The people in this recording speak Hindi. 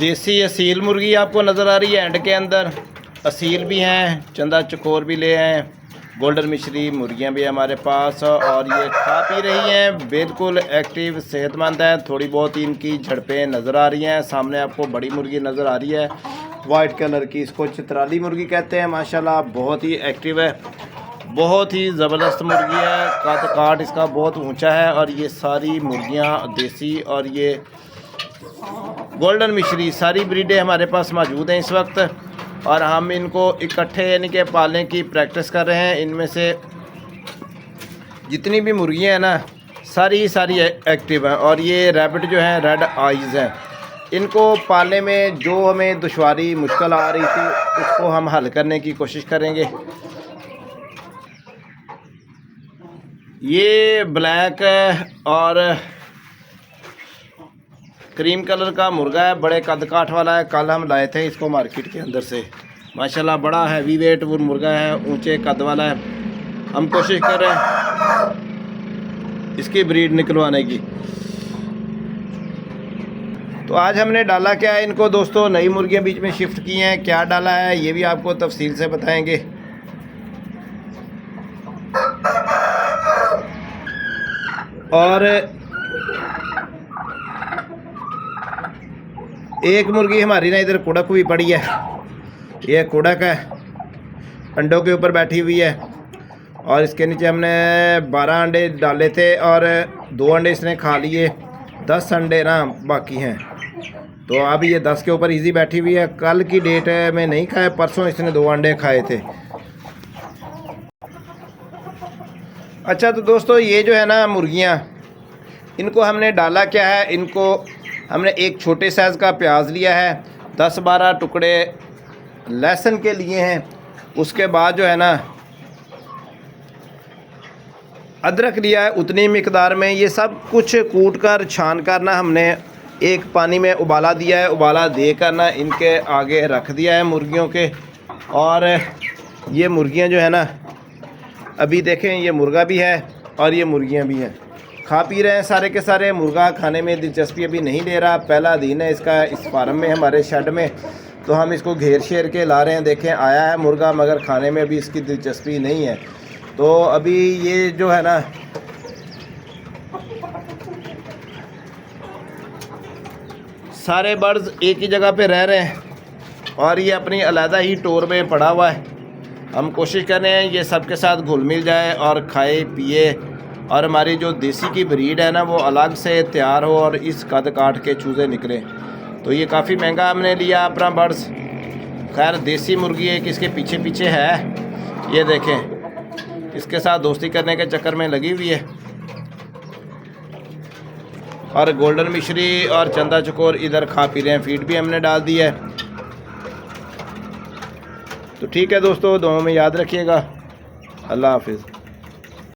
देसी असील मुर्गी आपको नज़र आ रही है एंड के अंदर। असील भी हैं, चंदा चकोर भी ले हैं, गोल्डन मिश्री मुर्गियां भी हमारे पास, और ये खा पी रही हैं, बिल्कुल एक्टिव सेहतमंद है। थोड़ी बहुत इनकी झड़पें नज़र आ रही हैं। सामने आपको बड़ी मुर्गी नज़र आ रही है वाइट कलर की, इसको चित्राली मुर्गी कहते हैं। माशाल्लाह बहुत ही एक्टिव है, बहुत ही ज़बरदस्त मुर्गी है। कद काट इसका बहुत ऊंचा है। और ये सारी मुर्गियां देसी और ये गोल्डन मिश्री सारी ब्रीडें हमारे पास मौजूद हैं इस वक्त, और हम इनको इकट्ठे यानी कि पालने की प्रैक्टिस कर रहे हैं। इनमें से जितनी भी मुर्गियां हैं ना, सारी एक्टिव हैं। और ये रैबिट जो हैं रेड आइज़ हैं। इनको पालने में जो हमें दुश्वारी मुश्किल आ रही थी उसको हम हल करने की कोशिश करेंगे। ये ब्लैक और क्रीम कलर का मुर्गा है, बड़े कद काठ वाला है। कल हम लाए थे इसको मार्केट के अंदर से। माशाल्लाह बड़ा हैवी वेट वो मुर्गा है, ऊंचे कद वाला है। हम कोशिश कर रहे हैं इसकी ब्रीड निकलवाने की। तो आज हमने डाला क्या है इनको दोस्तों, नई मुर्गियां बीच में शिफ्ट की हैं। क्या डाला है ये भी आपको तफसील से बताएंगे। और एक मुर्गी हमारी ना इधर कुड़क हुई पड़ी है। ये कुड़क है, अंडों के ऊपर बैठी हुई है, और इसके नीचे हमने 12 अंडे डाले थे और 2 अंडे इसने खा लिए। 10 अंडे ना बाकी हैं। तो अब ये 10 के ऊपर इजी बैठी हुई है। कल की डेट में नहीं खाए, परसों इसने 2 अंडे खाए थे। अच्छा तो दोस्तों ये जो है ना मुर्गियाँ, इनको हमने डाला क्या है, इनको हमने एक छोटे साइज़ का प्याज लिया है, 10-12 टुकड़े लहसुन के लिए हैं। उसके बाद जो है ना अदरक लिया है उतनी मिकदार में। ये सब कुछ कूट कर छान कर ना हमने एक पानी में उबाला दिया है। उबाला देकर ना इनके आगे रख दिया है मुर्गियों के। और ये मुर्गियां जो है ना, अभी देखें ये मुर्गा भी है और ये मुर्गियां भी हैं, खा पी रहे हैं सारे के सारे। मुर्गा खाने में दिलचस्पी अभी नहीं ले रहा, पहला दिन है इसका इस फार्म में, हमारे शेड में। तो हम इसको घेर शेर के ला रहे हैं। देखें आया है मुर्गा, मगर खाने में भी इसकी दिलचस्पी नहीं है। तो अभी ये जो है ना सारे बर्ड्स एक ही जगह पे रह रहे हैं और ये अपनी अलहदा ही टोर में पड़ा हुआ है। हम कोशिश कर रहे हैं ये सबके साथ घुल मिल जाए और खाए पिए, और हमारी जो देसी की ब्रीड है ना वो अलग से तैयार हो और इस कद काट के चूज़े निकले। तो ये काफ़ी महंगा हमने लिया अपना बर्ड्स। खैर देसी मुर्गी एक इसके पीछे पीछे है, ये देखें इसके साथ दोस्ती करने के चक्कर में लगी हुई है। और गोल्डन मिश्री और चंदा चकोर इधर खा पी रहे हैं, फीड भी हमने डाल दी है। तो ठीक है दोस्तों, दुआओं में याद रखिएगा। अल्लाह हाफिज़।